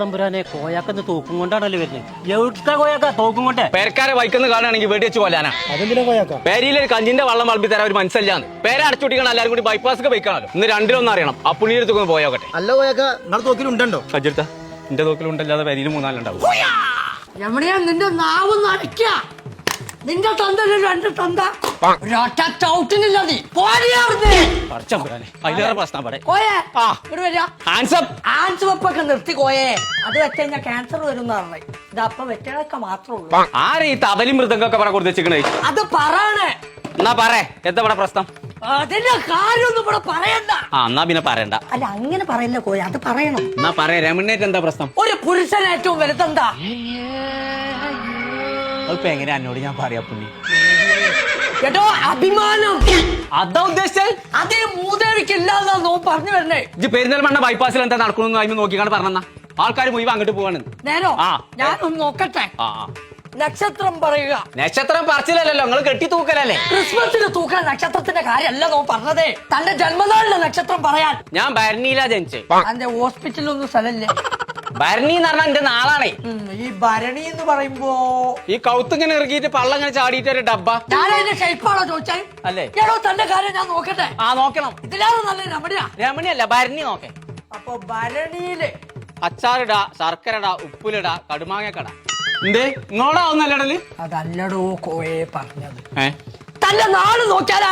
തമ്പുരാനെ കോയാക്കന്ന് തൂക്കും കൊണ്ടാണല്ലോ വരുന്നത്. എവിടുത്തെ കോയാക്ക തോക്കും കൊണ്ട്? പേരക്കാരെ വൈക്കുന്ന കാണുകയാണെങ്കിൽ വെടി വെച്ച് കൊല്ലാനാ. അതെന്തിനാ കോയാക്ക? പേരിലെ കഞ്ചിന്റെ വെള്ളം വളമ്പി തരാൻ ഒരു മനസ്സിലാന്ന്. പേരെ അടച്ചുടിക്കണം, എല്ലാവരും കൂടി ബൈപ്പാസ് വയ്ക്കണല്ലോ. ഇന്ന് രണ്ടിലൊന്നും അറിയണം. ആ പുണ്യടുത്തൊന്ന് പോയോക്കട്ടെ. അല്ല കോയാക്ക, നിങ്ങളുടെ തോക്കിലുണ്ടോ? അജിർത്ത എന്റെ തോക്കിലുണ്ടല്ലാതെ പേരിൽ മൂന്നാലുണ്ടാവും. എവിടെയാ നിന്റെ നാവ് നടക്ക? നിന്റെ തന്തല് രണ്ട് തന്ത ചവിട്ടിനില്ല. നീ അതിലേറെ പ്രശ്നം പറ. കോയെ ആ. ഇവിടെ വരിക. ആൻസ് വെപ്പൊക്കെ നിർത്തി കോയെ. അത് വെച്ച് കഴിഞ്ഞാൽ ക്യാൻസർ വരും എന്ന് പറഞ്ഞേ. ഇതപ്പൊ വെറ്റകളൊക്കെ മാത്രമേ ഉള്ളൂ. ആരെ ഈ തബലി മൃദംഗൊക്കെ പറ കൊടുത്തേക്കണേ? അത് പറയണേ. എന്നാ പറേ, എന്താ ഇവിടെ പ്രശ്നം? അതിന്റെ കാര്യമൊന്നും ഇവിടെ പറയണ്ട. എന്നാ പിന്നെ പറയണ്ട. അല്ല അങ്ങനെ പറയല്ല കോയ, അത് പറയണം. എന്നാ പറയാ, രമണ്ണേറ്റ് എന്താ പ്രശ്നം? ഒരു പുരുഷൻ ഏറ്റവും വലുതെന്താ? അതിപ്പോ എങ്ങനെയാ എന്നോട് ഞാൻ പറയാ പുണ്ണി? കേട്ടോ, അഭിമാനം. അതാ ഉദ്ദേശിച്ചാൽ അതേ മൂതേവിക്കില്ലാന്നാ നോ പറഞ്ഞു വരണേ. ഇജ്ജ് പെരുന്തൽമണ്ണ ബൈപ്പാസിൽ എന്താ നടക്കണമെന്ന് അതിന് നോക്കിക്കാണ് പറഞ്ഞാ ആൾക്കാർ മുഴുവൻ അങ്ങോട്ട് പോവാണ്. നേരോ ആ. ഞാനൊന്ന് നോക്കട്ടെ. ആ നക്ഷത്രം പറയുക. നക്ഷത്രം പറച്ചില്ലല്ലോ, നിങ്ങൾ കെട്ടി തൂക്കലല്ലേ? ക്രിസ്മസിന് തൂക്കാൻ നക്ഷത്രത്തിന്റെ കാര്യമല്ല നോ പറഞ്ഞതേ. തന്റെ ജന്മനാളിലെ നക്ഷത്രം പറയാൻ. ഞാൻ ഭരണിയിലാ ജനിച്ചേ. തന്റെ ഹോസ്പിറ്റലൊന്നും സ്ഥലല്ലേ? ഭരണി എന്ന് പറഞ്ഞാൽ എന്റെ നാളാണേ. ഈ ഭരണി എന്ന് പറയുമ്പോ ഈ കൗത്തിങ്ങനെ ഇറങ്ങിയിട്ട് പള്ളങ്ങനെ ചാടിയിട്ട് ഒരു ഡബ്ബ. ഞാൻ അതിന്റെ ഷേപ്പാണോ ചോദിച്ചാൽ? അല്ലേ? ഏടോ തന്റെ കാര്യം ഞാൻ നോക്കട്ടെ. ആ നോക്കണം. ഇതിലാണ് നല്ല രമണിയാ. രമണിയല്ല, ഭരണി നോക്കേ. അപ്പൊ ഭരണിയില് അച്ചാറിടാ, ശർക്കരടാ, ഉപ്പിലിടാ, കടുമാങ്ങക്കട. എന്തേ ഇങ്ങോടാവുന്നല്ലേടല്? അതല്ലടോ കോയെ പറഞ്ഞത്. ഏ തന്റെ നാള് നോക്കിയാലാ